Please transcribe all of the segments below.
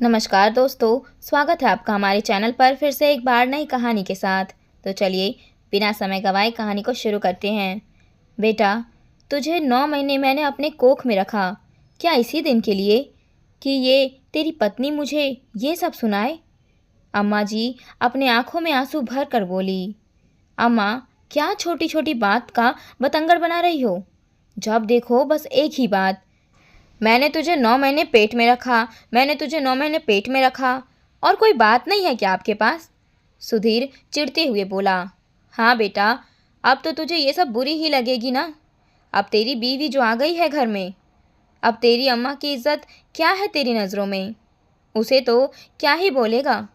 नमस्कार दोस्तों, स्वागत है आपका हमारे चैनल पर फिर से एक बार नई कहानी के साथ। तो चलिए बिना समय गंवाए कहानी को शुरू करते हैं। बेटा, तुझे 9 महीने मैंने अपने कोख में रखा, क्या इसी दिन के लिए कि ये तेरी पत्नी मुझे ये सब सुनाए? अम्मा जी अपने आंखों में आंसू भर कर बोली। अम्मा, क्या छोटी छोटी बात का बतंगड़ बना रही हो? जब देखो बस एक ही बात, मैंने तुझे 9 महीने पेट में रखा, मैंने तुझे 9 महीने पेट में रखा। और कोई बात नहीं है क्या आपके पास? सुधीर चिढ़ते हुए बोला। हाँ बेटा, अब तो तुझे ये सब बुरी ही लगेगी ना। अब तेरी बीवी जो आ गई है घर में, अब तेरी अम्मा की इज्जत क्या है तेरी नज़रों में? उसे तो क्या ही बोलेगा,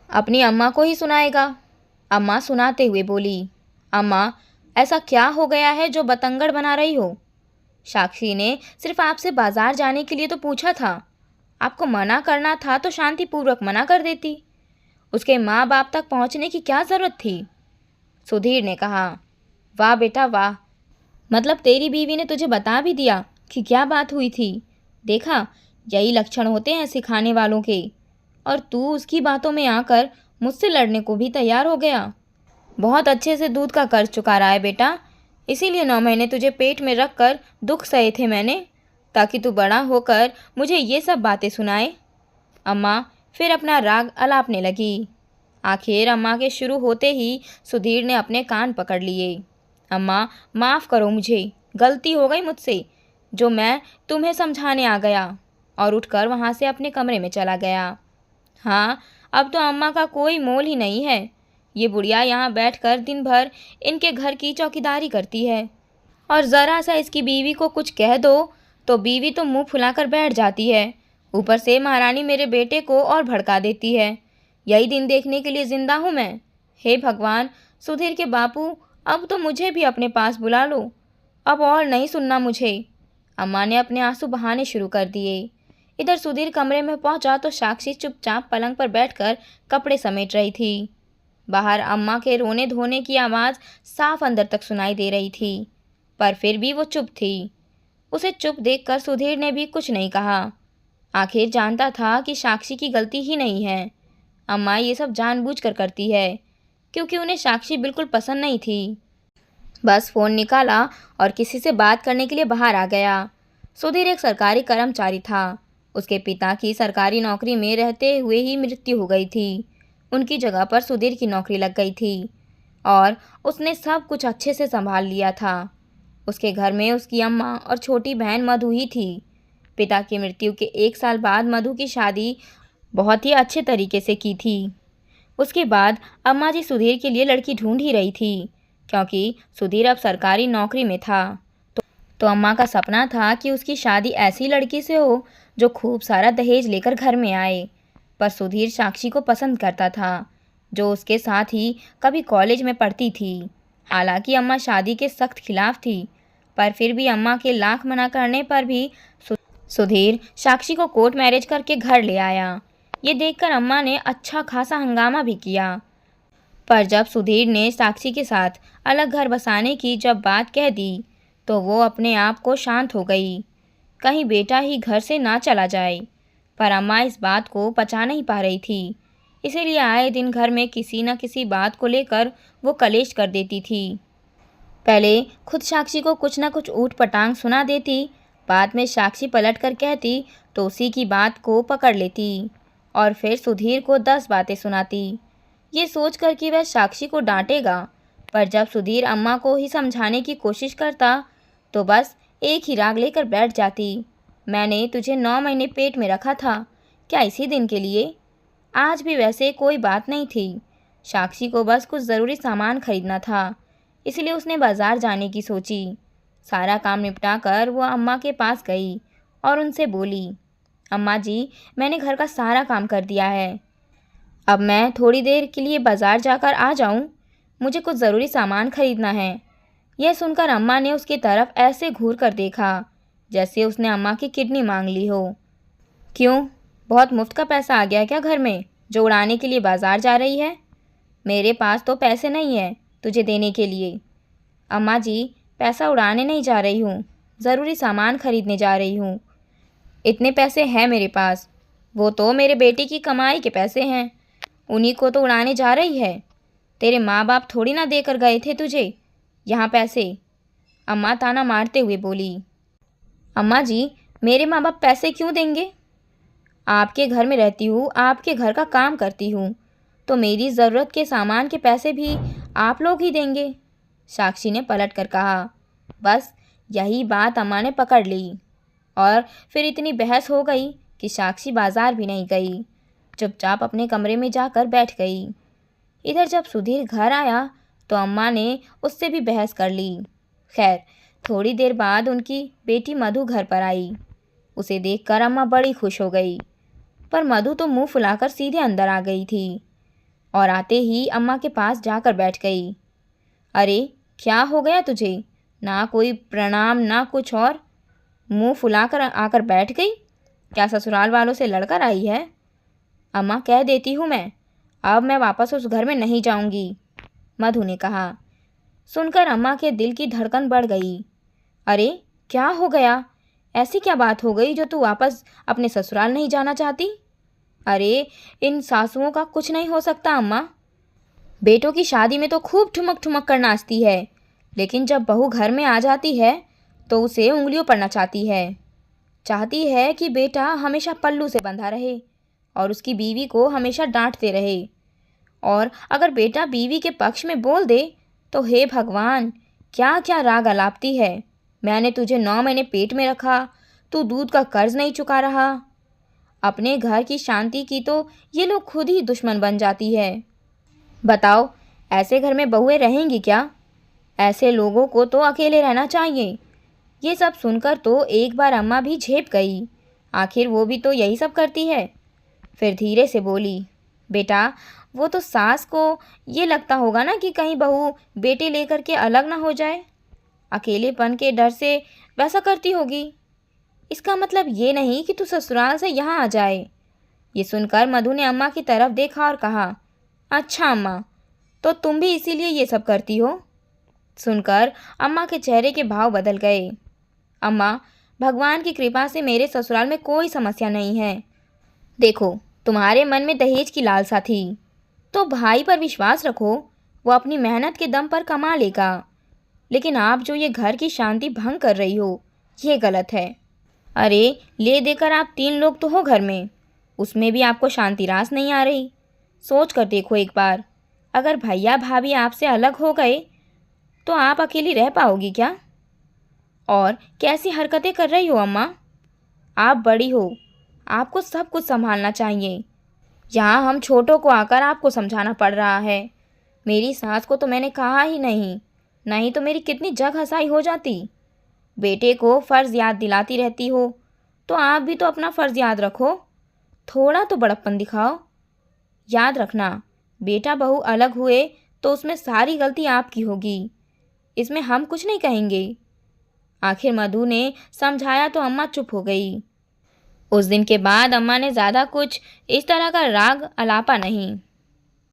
अपनी अम्मा को ही सुनाएगा। अम्मा सुनाते हुए बोली। अम्मा, ऐसा क्या हो गया है जो बतंगड़ बना रही हो? साक्षी ने सिर्फ आपसे बाजार जाने के लिए तो पूछा था। आपको मना करना था तो शांतिपूर्वक मना कर देती। उसके माँ बाप तक पहुँचने की क्या ज़रूरत थी? सुधीर ने कहा। वाह बेटा वाह, मतलब तेरी बीवी ने तुझे बता भी दिया कि क्या बात हुई थी। देखा, यही लक्षण होते हैं सिखाने वालों के। और तू उसकी बातों में आकर मुझसे लड़ने को भी तैयार हो गया। बहुत अच्छे से दूध का कर्ज चुका रहा है बेटा, इसीलिए 9 महीने तुझे पेट में रख कर दुख सहे थे मैंने, ताकि तू बड़ा होकर मुझे ये सब बातें सुनाए। अम्मा फिर अपना राग अलापने लगी। आखिर अम्मा के शुरू होते ही सुधीर ने अपने कान पकड़ लिए। अम्मा, माफ़ करो मुझे, गलती हो गई मुझसे, जो मैं तुम्हें समझाने आ गया। और उठकर वहाँ से अपने कमरे में चला गया। हाँ, अब तो अम्मा का कोई मोल ही नहीं है। ये बुढ़िया यहाँ बैठकर दिन भर इनके घर की चौकीदारी करती है, और ज़रा सा इसकी बीवी को कुछ कह दो तो बीवी तो मुंह फुलाकर बैठ जाती है। ऊपर से महारानी मेरे बेटे को और भड़का देती है। यही दिन देखने के लिए ज़िंदा हूँ मैं। हे भगवान, सुधीर के बापू, अब तो मुझे भी अपने पास बुला लो। अब और नहीं सुनना मुझे। अम्मा ने अपने आंसू बहाने शुरू कर दिए। इधर सुधीर कमरे में पहुंचा तो साक्षी चुपचाप पलंग पर बैठकर कपड़े समेट रही थी। बाहर अम्मा के रोने धोने की आवाज़ साफ अंदर तक सुनाई दे रही थी, पर फिर भी वो चुप थी। उसे चुप देखकर सुधीर ने भी कुछ नहीं कहा। आखिर जानता था कि साक्षी की गलती ही नहीं है। अम्मा ये सब जानबूझकर करती है, क्योंकि उन्हें साक्षी बिल्कुल पसंद नहीं थी। बस फ़ोन निकाला और किसी से बात करने के लिए बाहर आ गया। सुधीर एक सरकारी कर्मचारी था। उसके पिता की सरकारी नौकरी में रहते हुए ही मृत्यु हो गई थी। उनकी जगह पर सुधीर की नौकरी लग गई थी, और उसने सब कुछ अच्छे से संभाल लिया था। उसके घर में उसकी अम्मा और छोटी बहन मधु ही थी। पिता की मृत्यु के 1 साल बाद मधु की शादी बहुत ही अच्छे तरीके से की थी। उसके बाद अम्मा जी सुधीर के लिए लड़की ढूंढ ही रही थी, क्योंकि सुधीर अब सरकारी नौकरी में था। तो अम्मा का सपना था कि उसकी शादी ऐसी लड़की से हो जो खूब सारा दहेज लेकर घर में आए। पर सुधीर साक्षी को पसंद करता था, जो उसके साथ ही कभी कॉलेज में पढ़ती थी। हालांकि अम्मा शादी के सख्त खिलाफ थी, पर फिर भी अम्मा के लाख मना करने पर भी सुधीर साक्षी को कोर्ट मैरिज करके घर ले आया। ये देखकर अम्मा ने अच्छा खासा हंगामा भी किया। पर जब सुधीर ने साक्षी के साथ अलग घर बसाने की जब बात कह दी, तो वो अपने आप को शांत हो गई। कहीं बेटा ही घर से ना चला जाए। पर अम्मा इस बात को पचा नहीं पा रही थी, इसीलिए आए दिन घर में किसी न किसी बात को लेकर वो कलेश कर देती थी। पहले खुद साक्षी को कुछ न कुछ ऊट पटांग सुना देती, बाद में साक्षी पलट कर कहती तो उसी की बात को पकड़ लेती, और फिर सुधीर को 10 बातें सुनाती, ये सोचकर कि वह साक्षी को डांटेगा। पर जब सुधीर अम्मा को ही समझाने की कोशिश करता, तो बस एक ही राग लेकर बैठ जाती। मैंने तुझे 9 महीने पेट में रखा था, क्या इसी दिन के लिए? आज भी वैसे कोई बात नहीं थी। साक्षी को बस कुछ ज़रूरी सामान खरीदना था, इसलिए उसने बाज़ार जाने की सोची। सारा काम निपटा कर वो अम्मा के पास गई और उनसे बोली, अम्मा जी, मैंने घर का सारा काम कर दिया है। अब मैं थोड़ी देर के लिए बाज़ार जाकर आ जाऊं? मुझे कुछ ज़रूरी सामान खरीदना है। यह सुनकर अम्मा ने उसकी तरफ ऐसे घूर कर देखा जैसे उसने अम्मा की किडनी मांग ली हो। क्यों, बहुत मुफ्त का पैसा आ गया क्या घर में, जो उड़ाने के लिए बाज़ार जा रही है? मेरे पास तो पैसे नहीं है तुझे देने के लिए। अम्मा जी, पैसा उड़ाने नहीं जा रही हूँ, ज़रूरी सामान खरीदने जा रही हूँ। इतने पैसे हैं मेरे पास, वो तो मेरे बेटे की कमाई के पैसे हैं, उन्हीं को तो उड़ाने जा रही है। तेरे माँ बाप थोड़ी ना देकर गए थे तुझे यहाँ पैसे। अम्मा ताना मारते हुए बोली। अम्मा जी, मेरे माँ बाप पैसे क्यों देंगे? आपके घर में रहती हूँ, आपके घर का काम करती हूँ, तो मेरी ज़रूरत के सामान के पैसे भी आप लोग ही देंगे, साक्षी ने पलट कर कहा। बस यही बात अम्मा ने पकड़ ली और फिर इतनी बहस हो गई कि साक्षी बाजार भी नहीं गई, चुपचाप अपने कमरे में जाकर बैठ गई। इधर जब सुधीर घर आया तो अम्मा ने उससे भी बहस कर ली। खैर, थोड़ी देर बाद उनकी बेटी मधु घर पर आई। उसे देखकर अम्मा बड़ी खुश हो गई, पर मधु तो मुंह फुलाकर सीधे अंदर आ गई थी और आते ही अम्मा के पास जाकर बैठ गई। अरे क्या हो गया तुझे? ना कोई प्रणाम ना कुछ, और मुंह फुलाकर आकर बैठ गई। क्या ससुराल वालों से लड़कर आई है? अम्मा, कह देती हूँ अब मैं वापस उस घर में नहीं जाऊंगी, मधु ने कहा। सुनकर अम्मा के दिल की धड़कन बढ़ गई। अरे क्या हो गया? ऐसी क्या बात हो गई जो तू वापस अपने ससुराल नहीं जाना चाहती? अरे इन सासुओं का कुछ नहीं हो सकता अम्मा। बेटों की शादी में तो खूब ठुमक ठुमक कर नाचती है, लेकिन जब बहू घर में आ जाती है तो उसे उंगलियों पर नचाती है। चाहती है कि बेटा हमेशा पल्लू से बंधा रहे और उसकी बीवी को हमेशा डांटते रहे, और अगर बेटा बीवी के पक्ष में बोल दे तो हे भगवान, क्या क्या राग अलापती है। मैंने तुझे 9 महीने पेट में रखा, तू दूध का कर्ज नहीं चुका रहा। अपने घर की शांति की तो ये लोग खुद ही दुश्मन बन जाती है। बताओ, ऐसे घर में बहुएं रहेंगी क्या? ऐसे लोगों को तो अकेले रहना चाहिए। ये सब सुनकर तो एक बार अम्मा भी झेप गई। आखिर वो भी तो यही सब करती है। फिर धीरे से बोली, बेटा वो तो सास को ये लगता होगा ना कि कहीं बहू बेटे लेकर के अलग ना हो जाए, अकेलेपन के डर से वैसा करती होगी। इसका मतलब ये नहीं कि तू ससुराल से यहाँ आ जाए। ये सुनकर मधु ने अम्मा की तरफ देखा और कहा, अच्छा अम्मा, तो तुम भी इसीलिए ये सब करती हो? सुनकर अम्मा के चेहरे के भाव बदल गए। अम्मा, भगवान की कृपा से मेरे ससुराल में कोई समस्या नहीं है। देखो, तुम्हारे मन में दहेज की लालसा थी, तो भाई पर विश्वास रखो, वो अपनी मेहनत के दम पर कमा लेगा। लेकिन आप जो ये घर की शांति भंग कर रही हो, ये गलत है। अरे ले देकर आप 3 लोग तो हो घर में, उसमें भी आपको शांति रास नहीं आ रही। सोच कर देखो एक बार, अगर भैया भाभी आपसे अलग हो गए तो आप अकेली रह पाओगी क्या? और कैसी हरकतें कर रही हो अम्मा? आप बड़ी हो, आपको सब कुछ संभालना चाहिए। यहाँ हम छोटों को आकर आपको समझाना पड़ रहा है। मेरी सास को तो मैंने कहा ही नहीं, नहीं तो मेरी कितनी जग हंसाई हो जाती। बेटे को फ़र्ज़ याद दिलाती रहती हो, तो आप भी तो अपना फ़र्ज़ याद रखो, थोड़ा तो बड़प्पन दिखाओ। याद रखना, बेटा बहू अलग हुए तो उसमें सारी गलती आपकी होगी, इसमें हम कुछ नहीं कहेंगे। आखिर मधु ने समझाया तो अम्मा चुप हो गई। उस दिन के बाद अम्मा ने ज़्यादा कुछ इस तरह का राग अलापा नहीं।